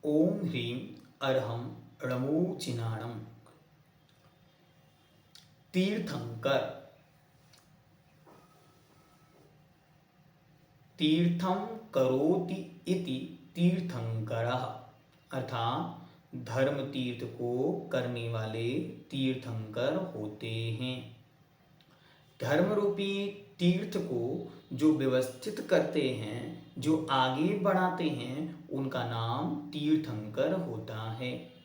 ओम ह्रीं अर्हं णमोचिनाणं तीर्थंकर। तीर्थं करोति इति तीर्थंकरः, अर्थात धर्म तीर्थ को करने वाले तीर्थंकर होते हैं। धर्म रूपी तीर्थ को जो व्यवस्थित करते हैं, जो आगे बढ़ाते हैं, उनका नाम तीर्थंकर होता है।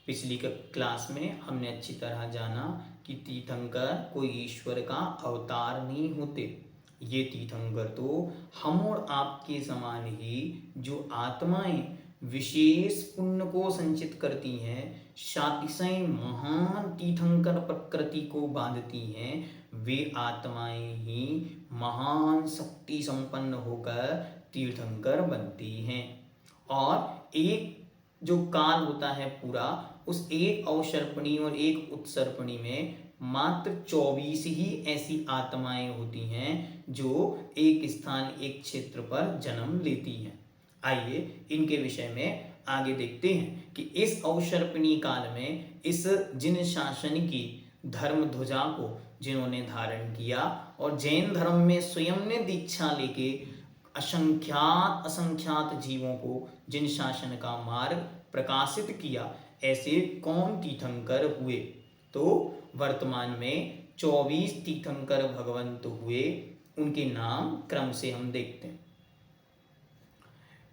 पिछली क्लास में हमने अच्छी तरह जाना कि तीर्थंकर कोई ईश्वर का अवतार नहीं होते। ये तीर्थंकर तो हम और आपके समान ही जो आत्माएं विशेष पुण्य को संचित करती हैं, सातिशय महान तीर्थंकर प्रकृति को बांधती हैं, वे आत्माएं ही महान शक्ति संपन्न होकर तीर्थंकर बनती हैं। और एक जो काल होता है पूरा, उस एक अवसर्पणी और एक उत्सर्पणी में मात्र 24 ही ऐसी आत्माएं होती हैं जो एक स्थान एक क्षेत्र पर जन्म लेती हैं। आइए इनके विषय में आगे देखते हैं कि इस अवसर्पणी काल में इस जिन शासन की धर्म ध्वजा को जिन्होंने धारण किया और जैन धर्म में स्वयं ने दीक्षा लेके असंख्यात असंख्यात जीवों को जिन शासन का मार्ग प्रकाशित किया, ऐसे कौन तीर्थंकर हुए? तो वर्तमान में 24 तीर्थंकर भगवंत हुए। उनके नाम क्रम से हम देखते हैं।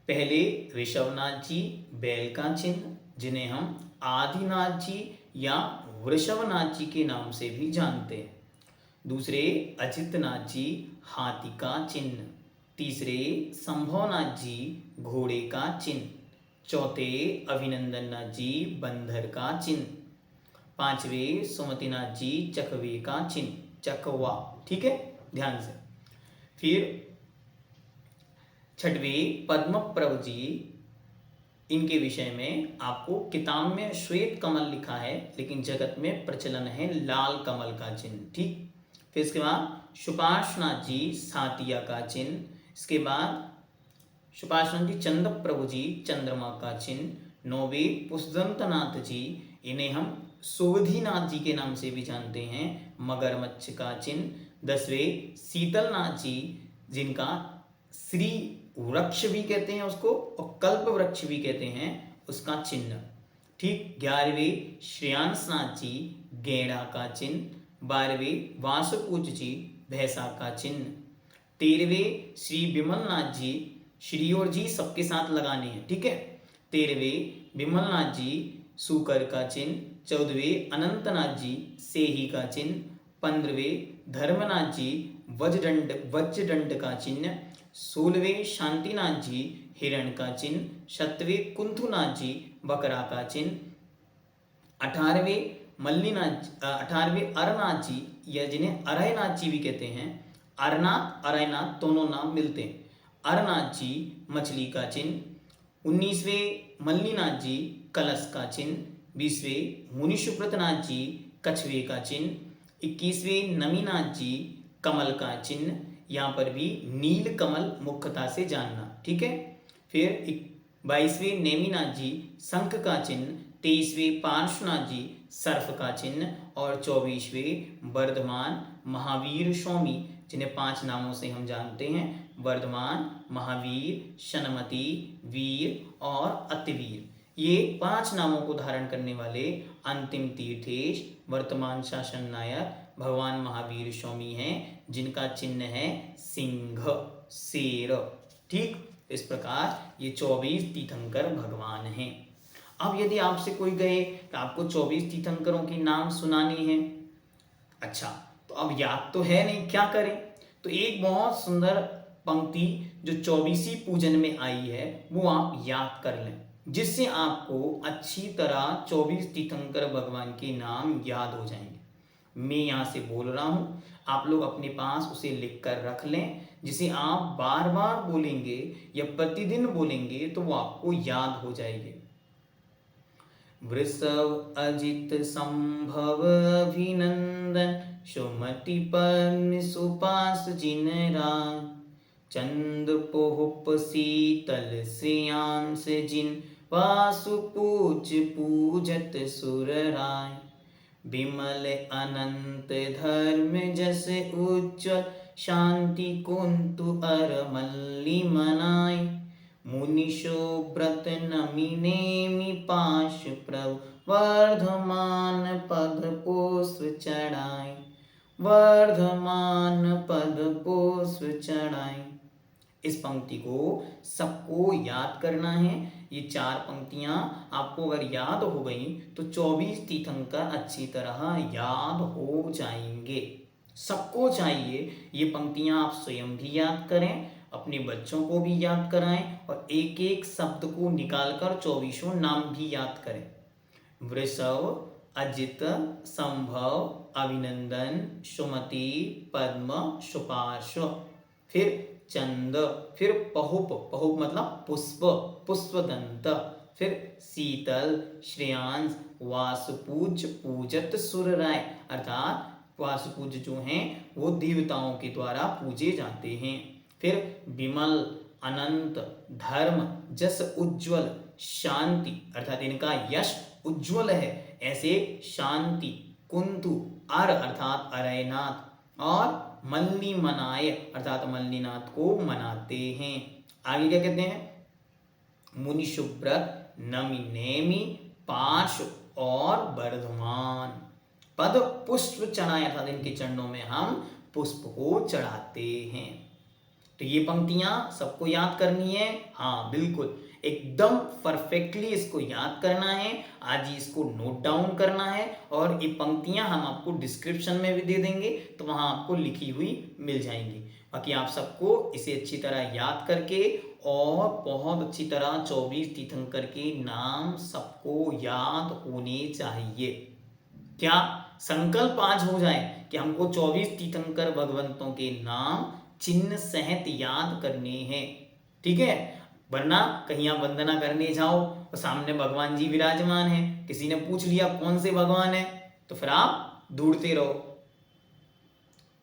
पहले ऋषभनाथ जी, बैल का चिन्ह, जिन्हें हम आदिनाथ जी या वृषभनाथ जी के नाम से भी जानते हैं। दूसरे अजितनाथ जी, हाथी का चिन्ह। तीसरे संभवनाथ जी, घोड़े का चिन्ह। चौथे अभिनंदननाथ जी, बंदर का चिन्ह। पांचवे सुमतिनाथ जी, चकवे का चिन्ह, चकवा। ठीक है, ध्यान से। फिर छठवे पद्मप्रभ जी, इनके विषय में आपको किताब में श्वेत कमल लिखा है, लेकिन जगत में प्रचलन है लाल कमल का चिन्ह। ठीक। फिर इसके बाद सुपार्श्वनाथ जी, सातिया का चिन्ह। इसके बाद सुपार्श्वनाथ जी, चंद्र प्रभु जी, चंद्रमा का चिन्ह। नौवे पुष्पदंतनाथ जी, इन्हें हम सुवधिनाथ जी के नाम से भी जानते हैं, मगरमच्छ का चिन्ह। 10वें शीतलनाथ जी, जिनका श्री वृक्ष भी कहते हैं उसको और कल्प वृक्ष भी कहते हैं, उसका चिन्ह। ठीक। 11वें श्रेयांसनाथ जी, गेड़ा का चिन्ह। 12वें वासुपूज जी, भैंसा का चिन्ह। 13वें श्री विमलनाथ जी, श्री और जी सबके साथ लगाने हैं। ठीक है। 13वें विमलनाथ जी, सूकर का चिन्ह। 14वें अनंतनाथ जी, सेही का चिन्ह। 15वें धर्मनाथ जी, वज्रदंड का चिन्ह। 16वें शांतिनाथ जी, हिरण का चिन्ह। 17वें कुंथुनाथ जी, बकरा का चिन्ह। 18वें अरनाथ जी, या जिन्हें अरयनाथ जी भी कहते हैं, अरनाथ अरयनाथ दोनों नाम मिलते हैं। अरनाथ जी, मछली का चिन्ह। 19वें मल्लीनाथ जी, कलश का चिन्ह। 20वें मुनिशुव्रतनाथ जी, कछुए का चिन्ह। 21वें नमीनाथ जी, कमल का चिन्ह। यहाँ पर भी नील कमल मुख्यता से जानना। ठीक है। फिर 22वें नेमिनाथ जी, शंख का चिन्ह। 23वें पार्श्वनाथ जी, सर्फ का चिन्ह। और 24वें वर्धमान महावीर स्वामी, जिन्हें 5 नामों से हम जानते हैं, वर्धमान, महावीर, शनमती, वीर और अतिवीर। ये 5 नामों को धारण करने वाले अंतिम तीर्थेश वर्तमान शासन नायक भगवान महावीर स्वामी हैं, जिनका चिन्ह है सिंह, शेर। ठीक। इस प्रकार ये 24 तीर्थंकर भगवान हैं। अब यदि आपसे कोई कहे कि आपको 24 तीर्थंकरों के नाम सुनाने हैं, अच्छा तो अब याद तो है नहीं, क्या करें? तो एक बहुत सुंदर पंक्ति जो 24 पूजन में आई है, वो आप याद कर लें, जिससे आपको अच्छी तरह 24 तीर्थंकर भगवान के नाम याद हो जाएंगे। मैं यहाँ से बोल रहा हूँ, आप लोग अपने पास उसे लिख कर रख लें, जिसे आप बार बार बोलेंगे या प्रतिदिन बोलेंगे तो वो आपको याद हो जाएंगे। वृषभ अजित संभव अभिनंदन, सुमति पद्म सुपास जिन राज, चंद पोहप शीतल श्रेयांस जिन, वासु पूज पूजत सुर राय। विमल अनंत धर्म जस उज्ज्वल, शांति कुंतु अर मल्ली मनाय। मुनिशो व्रत नमि नेमि पाश प्रभु, वर्धमान पद पुष्प चढ़ाए। वर्धमान पद पुष्प चढ़ाए। इस पंक्ति को सबको याद करना है। ये 4 पंक्तियां आपको अगर याद हो गई तो 24 तीर्थंकर अच्छी तरह याद हो जाएंगे। सबको चाहिए ये पंक्तियां आप स्वयं भी याद करें, अपने बच्चों को भी याद कराएं और एक एक शब्द को निकालकर 24 नाम भी याद करें। वृषभ, अजित, संभव, अभिनंदन, सुमति, पद्म, सुपार्श्व, फिर चंद, फिर पहुप, पहुप मतलब पुष्प, पुष्पदंत, फिर शीतल, श्रेयांश, वासुपूज पूजत सुर राय, अर्थात वासुपूज जो हैं वो देवताओं के द्वारा पूजे जाते हैं। फिर विमल, अनंत, धर्म, जस उज्ज्वल, शांति, अर्थात इनका यश उज्ज्वल है, ऐसे शांति, कुंतु, अर अर्थात अरयनाथ, और मल्ली मनाए अर्थात मल्लीनाथ को मनाते हैं। आगे क्या कहते हैं? मुनि शुभ्रत नमि नेमि पाश और वर्धमान पद पुष्प चढ़ाए, अर्थात इनके चरणों में हम पुष्प को चढ़ाते हैं। तो ये पंक्तियां सबको याद करनी है। हाँ बिल्कुल, एकदम परफेक्टली इसको याद करना है। आज ही इसको नोट डाउन करना है और ये पंक्तियां हम आपको डिस्क्रिप्शन में भी दे देंगे, तो वहां आपको लिखी हुई मिल जाएंगी। बाकी आप सबको इसे अच्छी तरह याद करके और बहुत अच्छी तरह 24 तीर्थंकर के नाम सबको याद होने चाहिए। क्या संकल्प आज हो जाए कि हमको 24 तीर्थंकर भगवंतों के नाम चिन्ह सहित याद करने हैं, ठीक है? वरना कहीं आप वंदना करने जाओ और सामने भगवान जी विराजमान हैं, किसी ने पूछ लिया कौन से भगवान है, तो फिर आप ढूंढते रहो,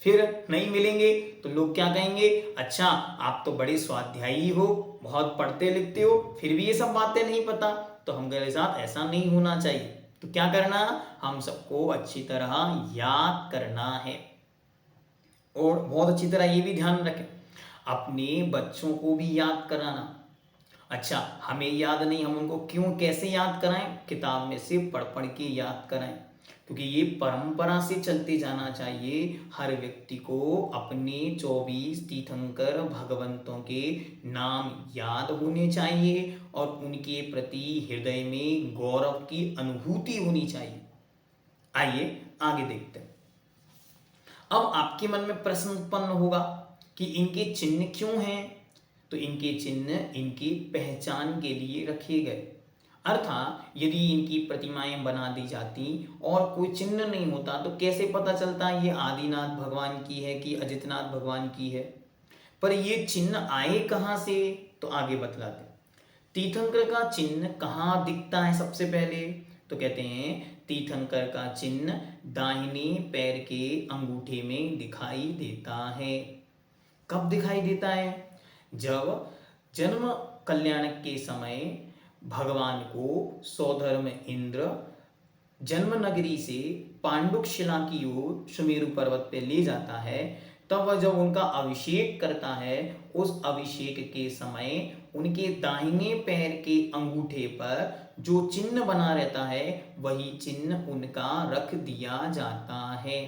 फिर नहीं मिलेंगे तो लोग क्या कहेंगे, अच्छा आप तो बड़े स्वाध्यायी हो, बहुत पढ़ते लिखते हो, फिर भी ये सब बातें नहीं पता। तो हमारे साथ ऐसा नहीं होना चाहिए। तो क्या करना, हम सबको अच्छी तरह याद करना है और बहुत अच्छी तरह ये भी ध्यान रखें अपने बच्चों को भी याद कराना। अच्छा हमें याद नहीं, हम उनको क्यों कैसे याद कराएं? किताब में से पढ़ पढ़ के याद कराएं, क्योंकि ये परंपरा से चलते जाना चाहिए। हर व्यक्ति को अपने 24 तीर्थंकर भगवंतों के नाम याद होने चाहिए और उनके प्रति हृदय में गौरव की अनुभूति होनी चाहिए। आइए आगे देखते हैं। अब आपके मन में प्रश्न उत्पन्न होगा कि इनके चिन्ह क्यों हैं? तो इनके चिन्ह इनकी पहचान के लिए रखे गए। अर्थात यदि इनकी प्रतिमाएं बना दी जाती और कोई चिन्ह नहीं होता तो कैसे पता चलता ये आदिनाथ भगवान की है कि अजितनाथ भगवान की है? पर ये चिन्ह आए कहाँ से, तो आगे बतलाते। तीर्थंकर का चिन्ह कहाँ दिखता है सबसे पहले? तो कहते हैं तीर्थंकर का चिन्ह दाहिने पैर के अंगूठे में दिखाई देता है। कब दिखाई देता है? जब जन्म कल्याण के समय भगवान को सौधर्म इंद्र जन्म नगरी से पांडुक शिला की ओर सुमेरु पर्वत पे ले जाता है, तब वह जब उनका अभिषेक करता है, उस अभिषेक के समय उनके दाहिने पैर के अंगूठे पर जो चिन्ह बना रहता है वही चिन्ह उनका रख दिया जाता है।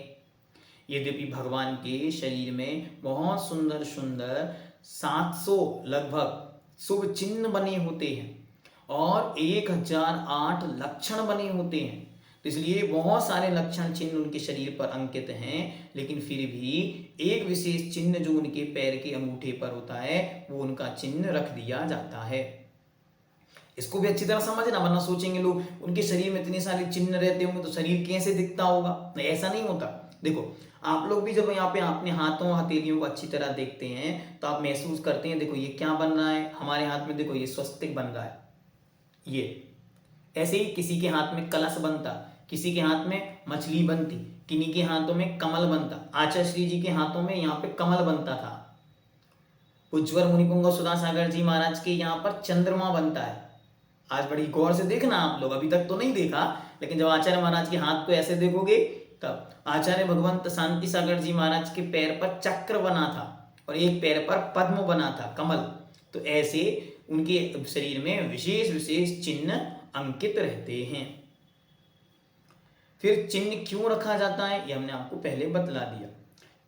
यद्यपि भगवान के शरीर में बहुत सुंदर सुंदर 700 लगभग शुभ चिन्ह बने होते हैं और 1008 लक्षण बने होते हैं, तो इसलिए बहुत सारे लक्षण चिन्ह उनके शरीर पर अंकित हैं, लेकिन फिर भी एक विशेष चिन्ह जो उनके पैर के अंगूठे पर होता है वो उनका चिन्ह रख दिया जाता है। इसको भी अच्छी तरह समझना, वरना सोचेंगे लोग उनके शरीर में इतने सारे चिन्ह रहते होंगे तो शरीर कैसे दिखता होगा। ऐसा नहीं होता। देखो आप लोग भी जब यहाँ पे अपने हाथों हथेलियों को अच्छी तरह देखते हैं तो आप महसूस करते हैं, देखो ये क्या बन रहा है हमारे हाथ में, देखो ये स्वस्तिक बन रहा है। ये ऐसे ही किसी के हाथ में कलश बनता, किसी के हाथ में मछली बनती, किन्हीं के हाथों में कमल बनता। आचार्य श्री जी के हाथों में यहाँ पे कमल बनता था। उज्ज्वल मुनिपुंग सुधा सागर जी महाराज के यहाँ पर चंद्रमा बनता है। आज बड़ी गौर से देखना आप लोग, अभी तक तो नहीं देखा, लेकिन जब आचार्य महाराज के हाथ को ऐसे देखोगे तब। आचार्य भगवंत शांति सागर जी महाराज के पैर पर चक्र बना था और एक पैर पर पद्म बना था, कमल। तो ऐसे उनके शरीर में विशेष विशेष चिन्ह अंकित रहते हैं। फिर चिन्ह क्यों रखा जाता है ये हमने आपको पहले बतला दिया।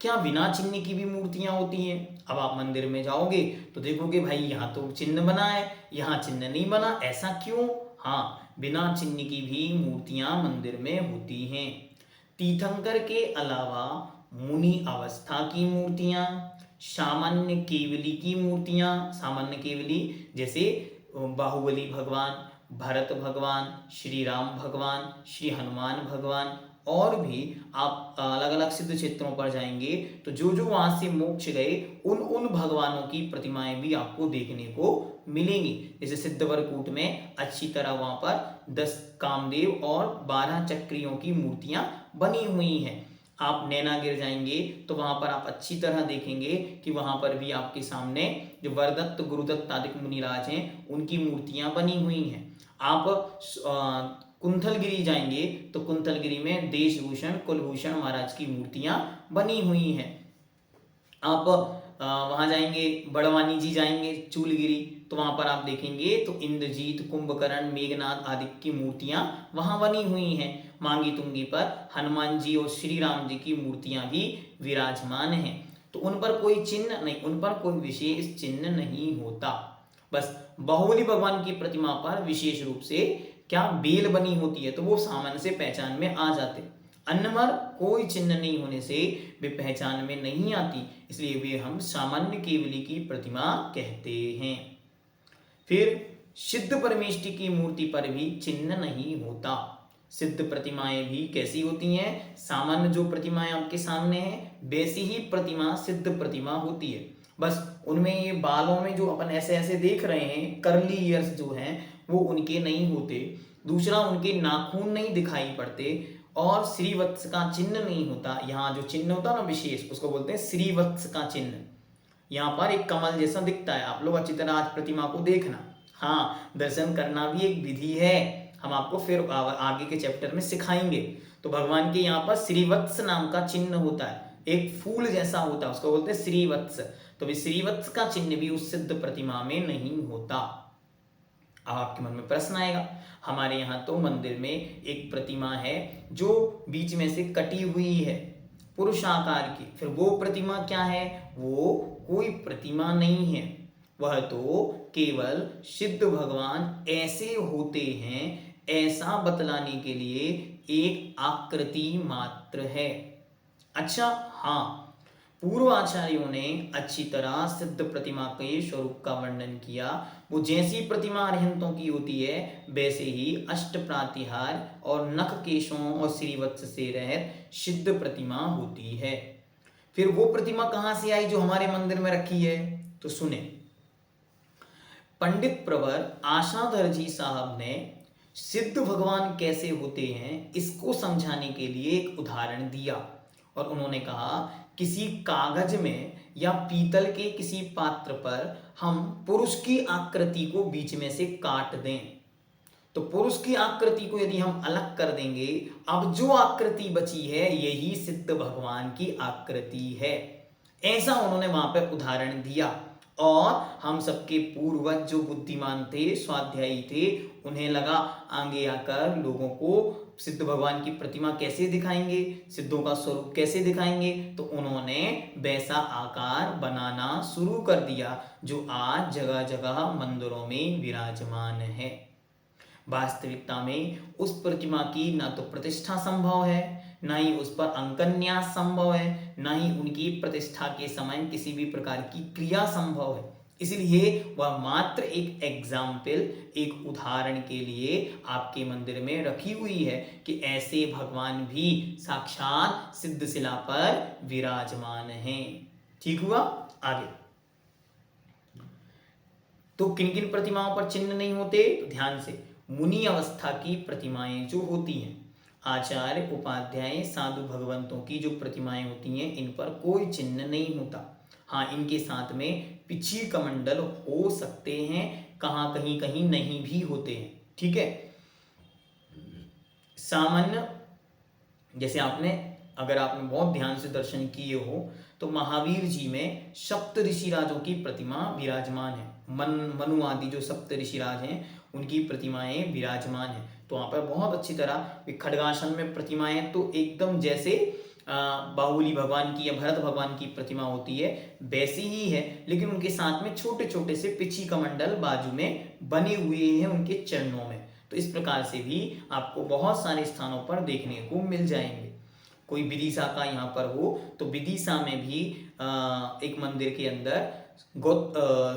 क्या बिना चिन्ह की भी मूर्तियां होती हैं? अब आप मंदिर में जाओगे तो देखोगे भाई यहाँ तो चिन्ह बना है, यहाँ चिन्ह नहीं बना, ऐसा क्यों? हाँ, बिना चिन्ह की भी मूर्तियां मंदिर में होती हैं। तीर्थंकर के अलावा मुनि अवस्था की मूर्तियां, सामान्य केवली की मूर्तियां, सामान्य केवली जैसे बाहुबली भगवान, भरत भगवान, श्री राम भगवान, श्री हनुमान भगवान, और भी आप अलग अलग सिद्ध क्षेत्रों पर जाएंगे तो जो जो वहां से मोक्ष गए उन उन भगवानों की प्रतिमाएं भी आपको देखने को मिलेंगी। जैसे सिद्धवरकूट में अच्छी तरह वहां पर 10 कामदेव और 12 चक्रियों की मूर्तियां बनी हुई हैं। आप नैनागिर जाएंगे तो वहां पर आप अच्छी तरह देखेंगे कि वहां पर भी आपके सामने जो वरदत्त गुरुदत्त आदि मुनिराज हैं उनकी मूर्तियां बनी हुई हैं। आप कुंथलगिरी जाएंगे तो कुंथलगिरी में देशभूषण कुलभूषण महाराज की मूर्तियां बनी हुई हैं। आप वहां जाएंगे, बड़वानी जी जाएंगे चूलगिरी तो वहां पर आप देखेंगे तो इंद्रजीत, कुंभकर्ण, मेघनाथ आदि की मूर्तियां वहां बनी हुई हैं। मांगी तुंगी पर हनुमान जी और श्री राम जी की मूर्तियां भी विराजमान हैं। तो उन पर कोई चिन्ह नहीं, उन पर कोई विशेष चिन्ह नहीं होता। बस बाहुबली भगवान की प्रतिमा पर विशेष रूप से क्या बेल बनी होती है तो वो सामान्य से पहचान में आ जाते। अन्य पर कोई चिन्ह नहीं होने से वे पहचान में नहीं आती, इसलिए वे हम सामान्य केवली की प्रतिमा कहते हैं। फिर सिद्ध परमेष्टि की मूर्ति पर भी चिन्ह नहीं होता। सिद्ध प्रतिमाएं भी कैसी होती हैं? सामान्य जो प्रतिमाएं आपके सामने है वैसी ही प्रतिमा सिद्ध प्रतिमा होती है। बस उनमें ये बालों में जो अपन ऐसे ऐसे देख रहे हैं कर्ली ईयर्स जो हैं वो उनके नहीं होते। दूसरा, उनके नाखून नहीं दिखाई पड़ते और श्रीवत्स का चिन्ह नहीं होता। यहाँ जो चिन्ह होता है ना विशेष, उसको बोलते हैं श्रीवत्स का चिन्ह। यहाँ पर एक कमल जैसा दिखता है। आप लोग अच्छी तरह आज प्रतिमा को देखना। हाँ, दर्शन करना भी एक विधि है, हम आपको फिर आगे के चैप्टर में सिखाएंगे। तो भगवान के यहाँ पर श्रीवत्स नाम का चिन्ह होता है, एक फूल जैसा होता है, उसको बोलते हैं श्रीवत्स। तो श्रीवत्स का चिन्ह भी उस सिद्ध प्रतिमा में नहीं होता। अब आपके मन में प्रश्न आएगा, हमारे यहाँ तो मंदिर में एक प्रतिमा है जो बीच में से कटी हुई है पुरुषाकार की, फिर वो प्रतिमा क्या है? वो कोई प्रतिमा नहीं है, वह तो केवल सिद्ध भगवान ऐसे होते हैं ऐसा बतलाने के लिए एक आकृति मात्र है। अच्छा, हाँ, पूर्व आचार्यों ने अच्छी तरह सिद्ध प्रतिमा के स्वरूप का वर्णन किया। वो जैसी प्रतिमा अरिहंतों की होती है वैसे ही अष्ट प्रातिहार और नख केशों और श्रीवत्स से रहित सिद्ध प्रतिमा होती है। फिर वो प्रतिमा कहां से आई जो हमारे मंदिर में रखी है? तो सुने, पंडित प्रवर आशाधर जी साहब ने सिद्ध भगवान कैसे होते हैं इसको समझाने के लिए एक उदाहरण दिया और उन्होंने कहा किसी कागज में या पीतल के किसी पात्र पर हम पुरुष की आकृति को बीच में से काट दें तो पुरुष की आकृति को यदि हम अलग कर देंगे, अब जो आकृति बची है यही सिद्ध भगवान की आकृति है। ऐसा उन्होंने वहां पर उदाहरण दिया और हम सबके पूर्वज जो बुद्धिमान थे, स्वाध्यायी थे, उन्हें लगा आगे आकर लोगों को सिद्ध भगवान की प्रतिमा कैसे दिखाएंगे, सिद्धों का स्वरूप कैसे दिखाएंगे, तो उन्होंने वैसा आकार बनाना शुरू कर दिया जो आज जगह जगह मंदिरों में विराजमान है। वास्तविकता में उस प्रतिमा की ना तो प्रतिष्ठा संभव है, ना ही उस पर अंकन्यास संभव है, ना ही उनकी प्रतिष्ठा के समय किसी भी प्रकार की क्रिया संभव है। इसलिए वह मात्र एक एग्जाम्पल, एक उदाहरण के लिए आपके मंदिर में रखी हुई है कि ऐसे भगवान भी साक्षात सिद्ध शिला पर विराजमान हैं। ठीक हुआ? आगे तो किन किन प्रतिमाओं पर चिन्ह नहीं होते? तो ध्यान से, मुनि अवस्था की प्रतिमाएं जो होती हैं, आचार्य, उपाध्याय, साधु भगवंतों की जो प्रतिमाएं होती हैं, इन पर कोई चिन्ह नहीं होता। हाँ, इनके साथ में पिछी कमंडल हो सकते हैं, कहाँ कहीं कहीं नहीं भी होते हैं। ठीक है, सामान्य जैसे अगर आपने बहुत ध्यान से दर्शन किए हो तो महावीर जी में सप्त ऋषिराजों की प्रतिमा विराजमान है। मनु आदि जो सप्त ऋषिराज हैं उनकी प्रतिमाएं विराजमान है। तो वहाँ पर बहुत अच्छी तरह खड्गासन में प्रतिमाएं तो एकदम जैसे बाहुबली भगवान की या भरत भगवान की प्रतिमा होती है वैसी ही है, लेकिन उनके साथ में छोटे छोटे से पिछी कमंडल बाजू में बने हुए हैं उनके चरणों में। तो इस प्रकार से भी आपको बहुत सारे स्थानों पर देखने को मिल जाएंगे। कोई विदिशा का यहाँ पर हो तो विदिशा में भी एक मंदिर के अंदर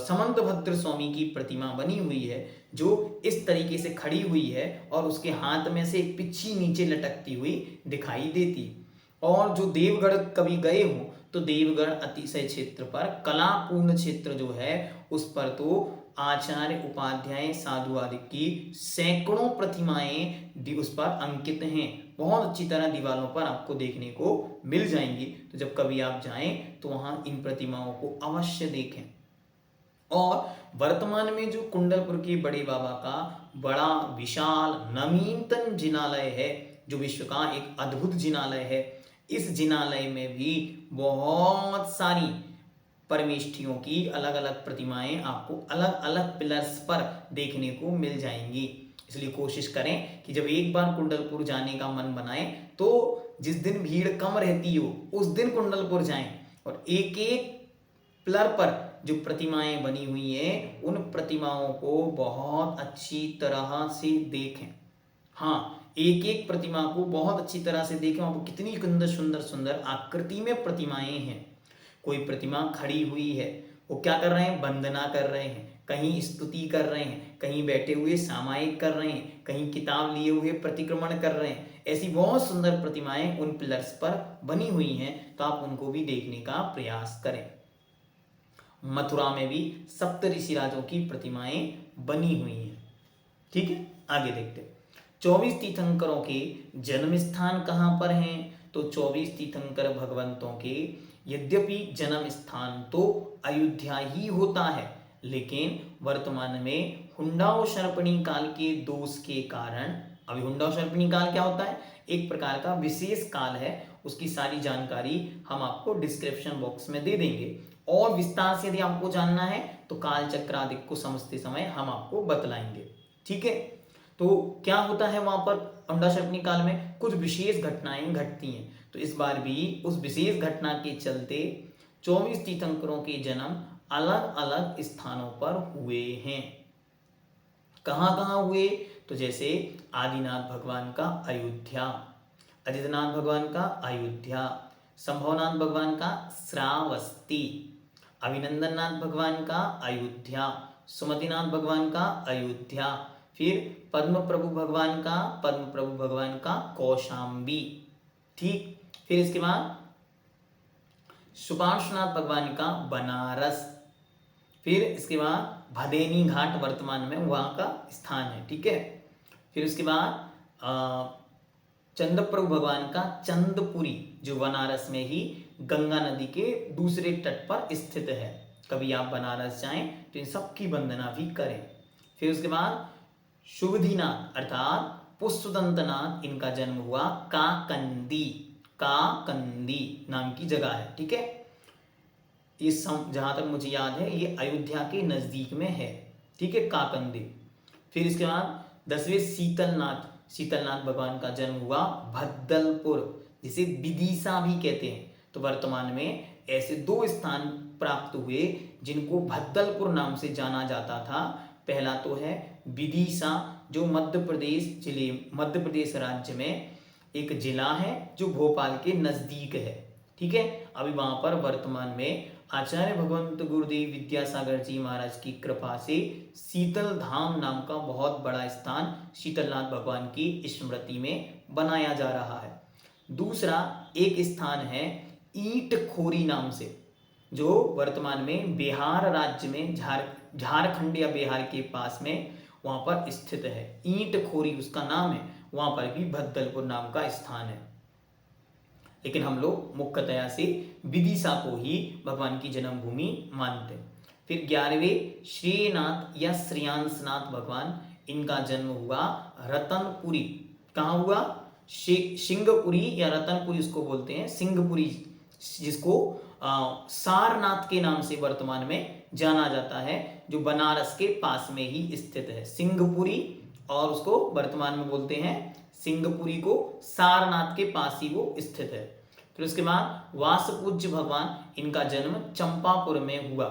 समंतभद्र स्वामी की प्रतिमा बनी हुई है जो इस तरीके से खड़ी हुई है और उसके हाथ में से एक पिच्छी नीचे लटकती हुई दिखाई देती। और जो देवगढ़ कभी गए हो तो देवगढ़ अतिशय क्षेत्र पर कलापूर्ण क्षेत्र जो है उस पर तो आचार्य उपाध्याय साधु आदि की सैकड़ों प्रतिमाएं उस पर अंकित हैं। बहुत अच्छी तरह दीवारों पर आपको देखने को मिल जाएंगी। तो जब कभी आप जाएं तो वहां इन प्रतिमाओं को अवश्य देखें। और वर्तमान में जो कुंडलपुर के बड़े बाबा का बड़ा विशाल नवीनतम जिनालय है जो विश्व का एक अद्भुत जिनालय है, इस जिनालय में भी बहुत सारी परमेष्ठियों की अलग अलग प्रतिमाएं आपको अलग अलग पिलर्स पर देखने को मिल जाएंगी। इसलिए कोशिश करें कि जब एक बार कुंडलपुर जाने का मन बनाए तो जिस दिन भीड़ कम रहती हो उस दिन कुंडलपुर जाएं और एक एक पिलर पर जो प्रतिमाएं बनी हुई हैं उन प्रतिमाओं को बहुत अच्छी तरह से देखें। हाँ, एक एक प्रतिमा को बहुत अच्छी तरह से देखें। वहां पर कितनी सुंदर सुंदर सुंदर आकृति में प्रतिमाएं हैं। कोई प्रतिमा खड़ी हुई है, वो क्या कर रहे हैं, वंदना कर रहे हैं, कहीं स्तुति कर रहे हैं, कहीं बैठे हुए सामायिक कर रहे हैं, कहीं किताब लिए हुए प्रतिक्रमण कर रहे हैं। ऐसी बहुत सुंदर प्रतिमाएं उन पिलर्स पर बनी हुई हैं, तो आप उनको भी देखने का प्रयास करें। मथुरा में भी सप्त ऋषिराजों की प्रतिमाएं बनी हुई हैं। ठीक है, आगे देखते हैं 24 तीर्थंकरों के जन्म स्थान कहाँ पर हैं। तो 24 तीर्थंकर भगवंतों के यद्यपि जन्म स्थान तो अयोध्या ही होता है, लेकिन वर्तमान में हुंडाओ शर्पणी काल के दोष के कारण, अभी हुंडाओ शर्पणी काल क्या होता है, एक प्रकार का विशेष काल है, उसकी सारी जानकारी हम आपको डिस्क्रिप्शन बॉक्स में दे देंगे। और विस्तार से यदि आपको जानना है तो काल चक्र आदि को समझते समय हम आपको बतलाएंगे। ठीक है, तो क्या होता है वहां पर हुंडा शर्पणी काल में कुछ विशेष घटनाएं घटती हैं। तो इस बार भी उस विशेष घटना के चलते 24 तीर्थंकरों के जन्म अलग अलग स्थानों पर हुए हैं। कहाँ कहाँ हुए, तो जैसे आदिनाथ भगवान का अयोध्या, अजितनाथ भगवान का अयोध्या, संभवनाथ भगवान का श्रावस्ती, अभिनंदननाथ भगवान का अयोध्या, सुमतिनाथ भगवान का अयोध्या, फिर पद्म प्रभु भगवान का कौशाम्बी। ठीक, फिर इसके बाद सुपार्श्वनाथ भगवान का बनारस, फिर इसके बाद भदेनी घाट वर्तमान में वहाँ का स्थान है। ठीक है, फिर उसके बाद चंद्रप्रभु भगवान का चंदपुरी जो बनारस में ही गंगा नदी के दूसरे तट पर स्थित है। कभी आप बनारस जाएं तो इन सब की वंदना भी करें। फिर उसके बाद शुभदीनाथ अर्थात पुष्पदंतनाथ, इनका जन्म हुआ काकंदी नाम की जगह है। ठीक है, ये जहां तक मुझे याद है ये अयोध्या के नजदीक में है। ठीक है, काकंदी। फिर इसके बाद 10वें शीतलनाथ भगवान का जन्म हुआ भद्दलपुर, जिसे विदिशा भी कहते हैं। तो वर्तमान में ऐसे 2 स्थान प्राप्त हुए जिनको भद्दलपुर नाम से जाना जाता था। पहला तो है विदिशा जो मध्य प्रदेश राज्य में एक जिला है जो भोपाल के नजदीक है। ठीक है, अभी वहां पर वर्तमान में आचार्य भगवंत गुरुदेव विद्यासागर जी महाराज की कृपा से शीतल धाम नाम का बहुत बड़ा स्थान शीतलनाथ भगवान की स्मृति में बनाया जा रहा है। दूसरा एक स्थान है ईंट खोरी नाम से, जो वर्तमान में बिहार राज्य में झारखंड या बिहार के पास में वहां पर स्थित है। ईंट खोरी उसका नाम है, वहां पर भी भद्दलपुर नाम का स्थान है। लेकिन हम लोग मुख्यतया से विदिशा को ही भगवान की जन्मभूमि मानते हैं। फिर 11वें श्रीनाथ या श्रेयांसनाथ भगवान, इनका जन्म हुआ रतनपुरी। कहाँ हुआ? सिंहपुरी या रतनपुरी उसको बोलते हैं, सिंहपुरी, जिसको सारनाथ के नाम से वर्तमान में जाना जाता है, जो बनारस के पास में ही स्थित है। सिंहपुरी, और उसको वर्तमान में बोलते हैं सिंहपुरी को, सारनाथ के पास ही वो स्थित है। फिर उसके बाद वासपूज्य भगवान, इनका जन्म चंपापुर में हुआ।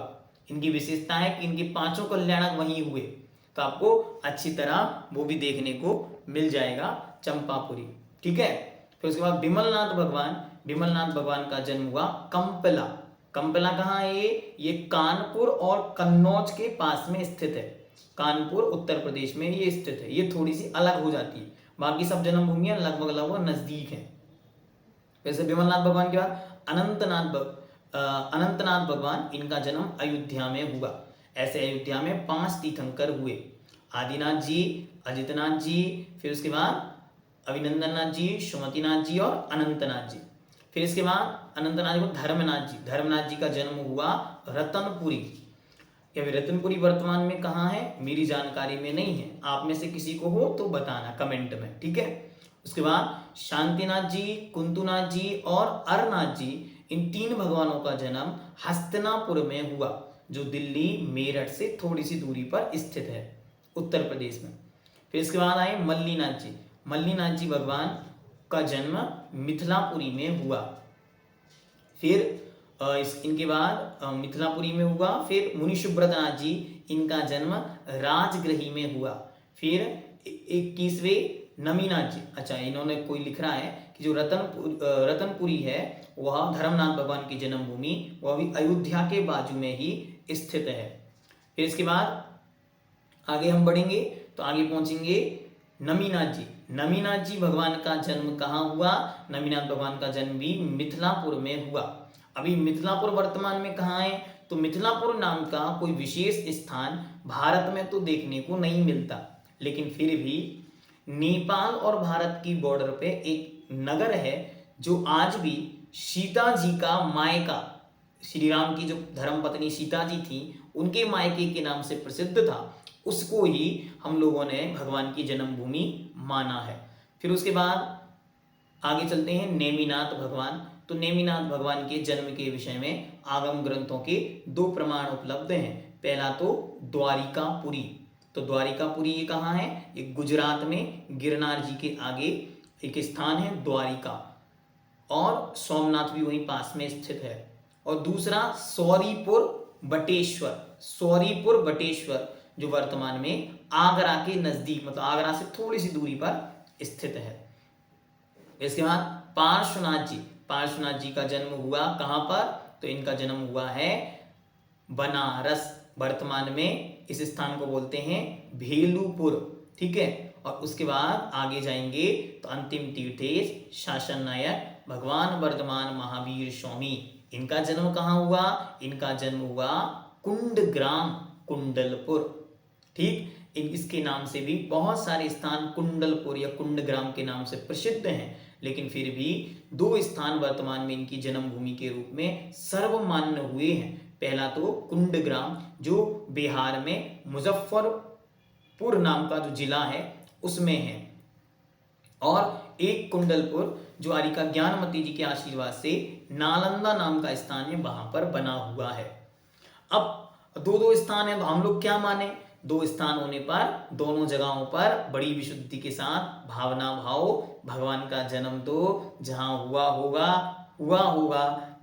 इनकी विशेषता है कि इनके पांचों कल्याणक वहीं हुए, तो आपको अच्छी तरह वो भी देखने को मिल जाएगा, चंपापुरी। ठीक है। फिर उसके बाद विमलनाथ भगवान, विमलनाथ भगवान का जन्म हुआ कंपला। कंपला कहाँ है? ये कानपुर और कन्नौज के पास में स्थित है। कानपुर उत्तर प्रदेश में ये स्थित है। ये थोड़ी सी अलग हो जाती है, बाकी सब जन्मभूमियां लगभग लगभग नजदीक है। वैसे विमलनाथ भगवान के बाद अनंतनाथ भगवान, इनका जन्म अयोध्या में हुआ। ऐसे अयोध्या में 5 तीर्थंकर हुए, आदिनाथ जी, अजितनाथ जी, फिर उसके बाद अभिनंदननाथ जी, सुमतिनाथ जी और अनंतनाथ जी। फिर इसके बाद अनंतनाथ जी को धर्मनाथ जी, धर्मनाथ जी का जन्म हुआ रतनपुरी। या रतनपुरी वर्तमान में कहाँ है मेरी जानकारी में नहीं है, आप में से किसी को हो तो बताना कमेंट में। ठीक है। उसके बाद शांतिनाथ जी, कुंतुनाथ जी और अरनाथ जी, इन 3 भगवानों का जन्म हस्तिनापुर में हुआ, जो दिल्ली मेरठ से थोड़ी सी दूरी पर स्थित है, उत्तर प्रदेश में। फिर इसके बाद आए मल्लीनाथ जी। मल्लीनाथ जी भगवान का जन्म मिथिलापुरी में हुआ। फिर इनके बाद मिथिलापुरी में हुआ। फिर मुनि सुब्रतनाथ जी, इनका जन्म राजगृही में हुआ। फिर 21वें नमीनाथ जी, अच्छा इन्होंने कोई लिख रहा है कि जो रतनपुरी है वह धर्मनाथ भगवान की जन्मभूमि, वह भी अयोध्या के बाजू में ही स्थित है। फिर इसके बाद आगे हम बढ़ेंगे तो आगे पहुंचेंगे नमीनाथ जी। नमीनाथ जी भगवान का जन्म कहाँ हुआ? नमीनाथ भगवान का जन्म भी मिथिलापुर में हुआ। अभी मिथिलापुर वर्तमान में कहाँ है? तो मिथिलापुर नाम का कोई विशेष स्थान भारत में तो देखने को नहीं मिलता, लेकिन फिर भी नेपाल और भारत की बॉर्डर पे एक नगर है जो आज भी सीता जी का मायका, श्री राम की जो धर्मपत्नी सीता जी थी उनके मायके के नाम से प्रसिद्ध था, उसको ही हम लोगों ने भगवान की जन्मभूमि माना है। फिर उसके बाद आगे चलते हैं नेमिनाथ भगवान। तो नेमिनाथ भगवान के जन्म के विषय में आगम ग्रंथों के 2 प्रमाण उपलब्ध हैं। पहला तो द्वारिकापुरी। तो द्वारिकापुरी ये कहाँ है? ये गुजरात में गिरनार जी के आगे एक स्थान है द्वारिका, और सोमनाथ भी वहीं पास में स्थित है। और दूसरा सौरीपुर बटेश्वर, सौरीपुर बटेश्वर जो वर्तमान में आगरा के नजदीक, मतलब आगरा से थोड़ी सी दूरी पर स्थित है। इसके बाद पार्श्वनाथ जी, पार्श्वनाथ जी का जन्म हुआ कहाँ पर? तो इनका जन्म हुआ है बनारस, वर्तमान में इस स्थान को बोलते हैं भेलूपुर। ठीक है। और उसके बाद आगे जाएंगे तो अंतिम तीर्थेश शासन नायक भगवान वर्धमान महावीर स्वामी, इनका जन्म कहाँ हुआ? इनका जन्म हुआ कुंडग्राम, कुंडलपुर। ठीक, इसके नाम से भी बहुत सारे स्थान कुंडलपुर या कुंडग्राम के नाम से प्रसिद्ध हैं, लेकिन फिर भी 2 स्थान वर्तमान में इनकी जन्मभूमि के रूप में सर्वमान्य हुए हैं। पहला तो कुंडग्राम जो बिहार में मुजफ्फरपुर नाम का जो जिला है उसमें है, और एक कुंडलपुर जो आरिका ज्ञानमती जी के आशीर्वाद से नालंदा नाम का स्थान है वहां पर बना हुआ है। अब 2 स्थान है तो हम लोग क्या माने? 2 स्थान होने पर दोनों जगहों पर बड़ी विशुद्धि के साथ भावना भाव, भगवान का जन्म तो जहां हुआ होगा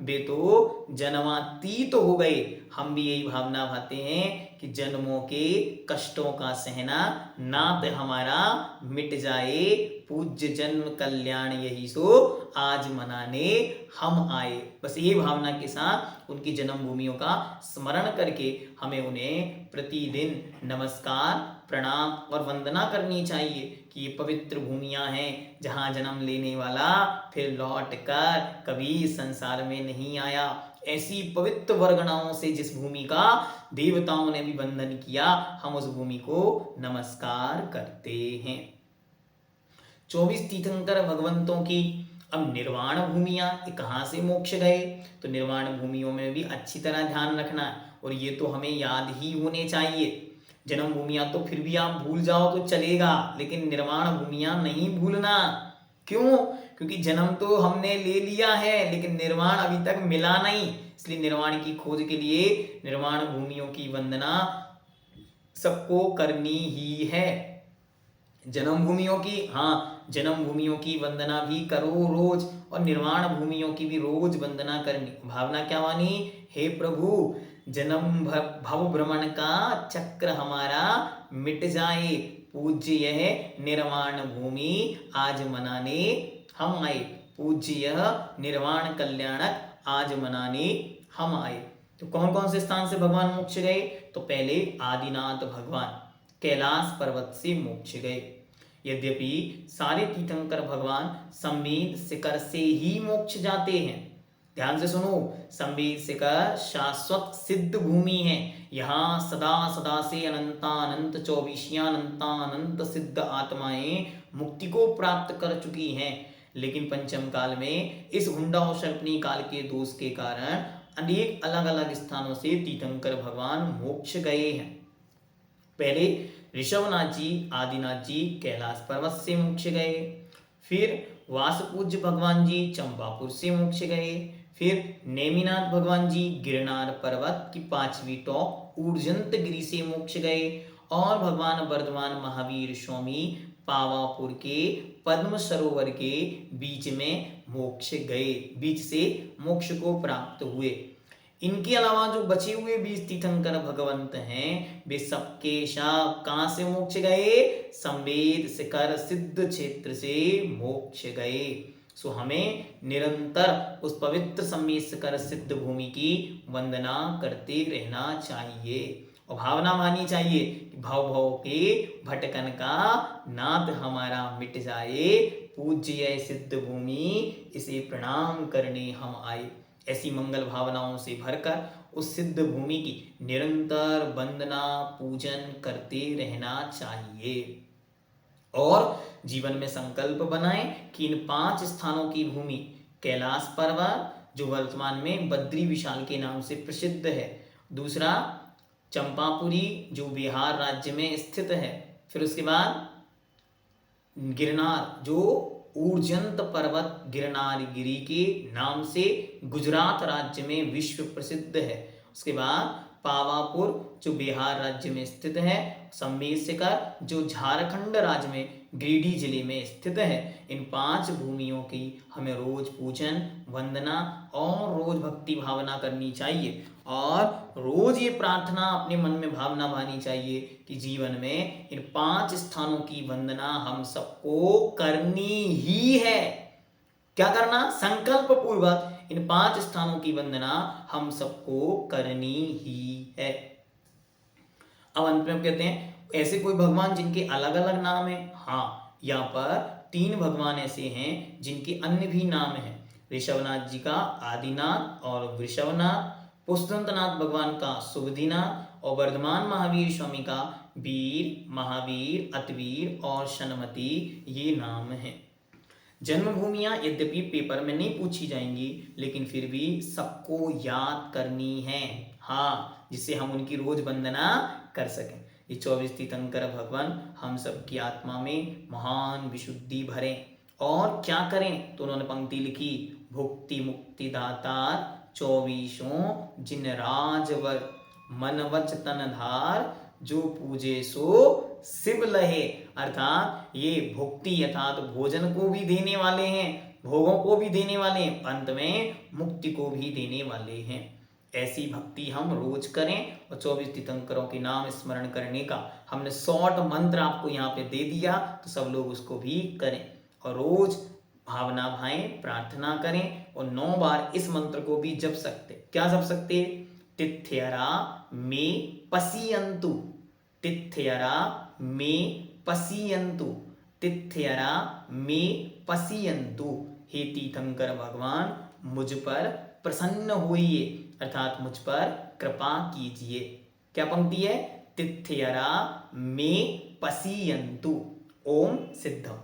वे तो जन्मातीत हो गए। हम भी यही भावना भाते हैं कि जन्मों के कष्टों का सहना नाथ हमारा मिट जाए, पूज्य जन्म कल्याण यही सो आज मनाने हम आए। बस ये भावना के साथ उनकी जन्मभूमियों का स्मरण करके हमें उन्हें प्रतिदिन नमस्कार, प्रणाम और वंदना करनी चाहिए कि ये पवित्र भूमियां हैं जहां जन्म लेने वाला फिर लौट कर कभी संसार में नहीं आया। ऐसी पवित्र वर्गणाओं से जिस भूमि का देवताओं ने भी वंदन किया, हम उस भूमि को नमस्कार करते हैं। 24 तीर्थंकर भगवंतों की अब निर्वाण भूमियां कहाँ से मोक्ष गए? तो निर्वाण भूमियों में भी अच्छी तरह ध्यान रखना है, और ये तो हमें याद ही होने चाहिए। जन्म भूमियां तो फिर भी आप भूल जाओ तो चलेगा, लेकिन निर्वाण भूमियां नहीं भूलना। क्यों? क्योंकि जन्म तो हमने ले लिया है लेकिन निर्वाण अभी तक मिला नहीं, इसलिए निर्वाण की खोज के लिए निर्वाण भूमियों की वंदना सबको करनी ही है। जन्म भूमियों की, हाँ, जन्म भूमियों की वंदना भी करो रोज, और निर्वाण भूमियों की भी रोज वंदना करनी। भावना क्या मानी? हे प्रभु, जन्म भव भ्रमण का चक्र हमारा मिट जाए, पूज्य यह निर्वाण भूमि आज मनाने हम आए। पूज्य यह निर्वाण कल्याणक आज मनाने हम आए। तो कौन कौन से स्थान से भगवान मोक्ष गए? तो पहले आदिनाथ भगवान कैलाश पर्वत से मोक्ष गए। यद्यपि सारे तीर्थंकर भगवान संवेद शिखर से ही मोक्ष जाते हैं। ध्यान से सुनो, संवेद शिखर शाश्वत सिद्ध भूमि है। यहाँ सदा सदा से अनंतानंत 24 सिद्ध आत्माएं मुक्ति को प्राप्त कर चुकी हैं, लेकिन पंचम काल में इस हुंडा और सर्पनी काल के दोष के कारण अनेक अलग अलग स्थानों से तीर्थंकर भगवान मोक्ष गए हैं। पहले ऋषभनाथ जी, आदिनाथ जी कैलाश पर्वत से मोक्ष गए। फिर वासपूज्य भगवान जी चंपापुर से मोक्ष गए। फिर नेमिनाथ भगवान जी गिरनार पर्वत की 5वीं टॉप ऊर्जंत गिरी से मोक्ष गए। और भगवान वर्धमान महावीर स्वामी पावापुर के पद्म सरोवर के बीच में मोक्ष गए, बीच से मोक्ष को प्राप्त हुए। इनके अलावा जो बचे हुए 20 तीर्थंकर भगवंत हैं, वे सबके सब कहां से मोक्ष गए? संवेद शिखर सिद्ध क्षेत्र से मोक्ष गए। सो हमें निरंतर उस पवित्र संवेद शिखर सिद्ध भूमि की वंदना करते रहना चाहिए और भावना मानी चाहिए कि भव भव के भटकन का नाद हमारा मिट जाए, पूज्य सिद्ध भूमि इसे प्रणाम करने हम आए। ऐसी मंगल भावनाओं से भरकर उस सिद्ध भूमि की निरंतर वंदना पूजन करते रहना चाहिए और जीवन में संकल्प बनाएं कि इन 5 स्थानों की भूमि कैलाश पर्वत जो वर्तमान में बद्री विशाल के नाम से प्रसिद्ध है, दूसरा चंपापुरी जो बिहार राज्य में स्थित है, फिर उसके बाद गिरनार जो ऊर्जंत पर्वत गिरनारगिरी के नाम से गुजरात राज्य में विश्व प्रसिद्ध है, उसके बाद पावापुर जो बिहार राज्य में स्थित है, संवेद शिखर जो झारखंड राज्य में गिरिडीह जिले में स्थित है। इन 5 भूमियों की हमें रोज पूजन वंदना और रोज भक्ति भावना करनी चाहिए और रोज ये प्रार्थना अपने मन में भावना भानी चाहिए कि जीवन में इन 5 स्थानों की वंदना हम सबको करनी ही है। क्या करना? संकल्प पूर्वक इन 5 स्थानों की वंदना हम सबको करनी ही है। अब अंत में कहते हैं ऐसे कोई भगवान जिनके अलग अलग नाम हैं? हाँ, यहाँ पर 3 भगवान ऐसे हैं जिनके अन्य भी नाम हैं। ऋषभनाथ जी का आदिनाथ और वृषभनाथ, पुष्पदंतनाथ भगवान का सुबुधिनाथ और वर्धमान महावीर स्वामी का वीर, महावीर, अतवीर और शनमती, ये नाम हैं। जन्मभूमियां यद्यपि पेपर में नहीं पूछी जाएंगी लेकिन फिर भी सबको याद करनी है, हाँ, जिससे हम उनकी रोज वंदना कर सकें। ये 24 तीर्थंकर भगवान हम सबकी आत्मा में महान विशुद्धि भरें और क्या करें? तो उन्होंने पंक्ति लिखी, भुक्ति मुक्ति दातार 24 जिन राजवर मन वच तन धार जो पूजे सो शिव लहे। अर्थात ये भुक्ति अर्थात भोजन को भी देने वाले हैं, भोगों को भी देने वाले हैं, अंत में मुक्ति को भी देने वाले हैं। ऐसी भक्ति हम रोज करें और 24 तीर्थंकरों के नाम स्मरण करने का हमने शॉर्ट मंत्र आपको यहाँ पे दे दिया, तो सब लोग उसको भी करें और रोज भावना भाएं, प्रार्थना करें और 9 बार इस मंत्र को भी जप सकते। क्या जप सकते? तिथ्यरा में पसियंतु, तिथ्यरा में पसियंतु, तिथ्यरा में पसियंतु। हे तीर्थंकर भगवान मुझ पर प्रसन्न होइए अर्थात मुझ पर कृपा कीजिए। क्या पंक्ति है? तिथ्यरा में पसियंतु। ओम सिद्धम।